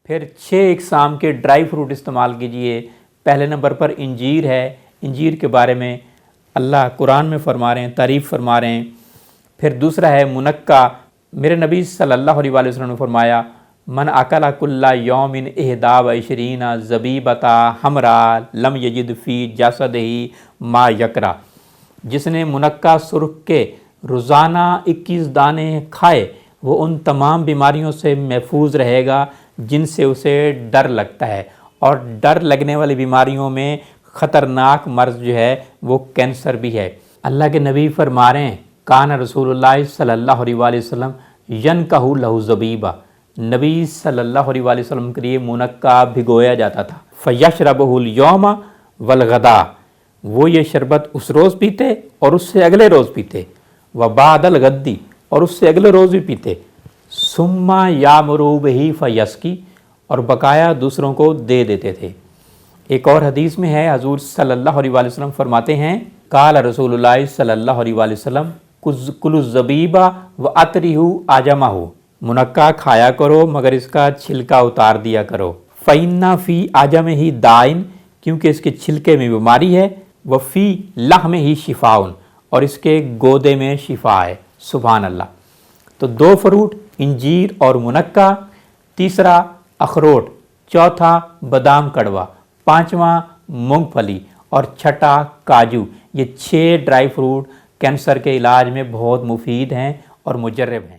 پھر 6 اقسام کے ڈرائی فروٹ استعمال کیجئے۔ پہلے نمبر پر انجیر ہے، انجیر کے بارے میں اللہ قرآن میں فرما رہے ہیں، تعریف فرما رہے ہیں۔ پھر دوسرا ہے منکا، میرے نبی صلی اللہ علیہ وآلہ وسلم نے فرمایا من اکل کل یوم 21 زبیبۃ حمرا لم یجد فی جسدہ ما یکرہ، جس نے منکا سرخ کے روزانہ 21 دانے کھائے وہ ان تمام بیماریوں سے محفوظ رہے گا جن سے اسے ڈر لگتا ہے، اور ڈر لگنے والی بیماریوں میں خطرناک مرض جو ہے وہ کینسر بھی ہے۔ اللہ کے نبی فرما رہے ہیں کان رسول اللہ صلی اللہ علیہ وآلہ وسلم ینکہ لہ زبیبہ، نبی صلی اللہ علیہ وآلہ وسلم کے لیے منکا بھگویا جاتا تھا۔ فیشربہ الیوم والغدا، وہ یہ شربت اس روز پیتے اور اس سے اگلے روز پیتے، وبعد الغد، اور اس سے اگلے روز بھی پیتے، ثم یامر بہ فیسقی، اور بقایا دوسروں کو دے دیتے تھے۔ ایک اور حدیث میں ہے حضور صلی اللہ علیہ وآلہ وسلم فرماتے ہیں قال رسول اللہ صلی اللہ علیہ وآلہ وسلم کلوا الزبیب واطرحوا عجمہ، منکا کھایا کرو مگر اس کا چھلکا اتار دیا کرو، فإن فی عجمہ داء، کیونکہ اس کے چھلکے میں بیماری ہے، وفی لحمہ شفاء، اور اس کے گودے میں شفا ہے۔ سبحان اللہ۔ تو 2 فروٹ انجیر اور منکا، تیسرا اخروٹ، چوتھا بادام کڑوا، 5واں مونگ پھلی، اور چھٹا کاجو۔ یہ 6 ڈرائی فروٹ کینسر کے علاج میں بہت مفید ہیں اور مجرب ہیں۔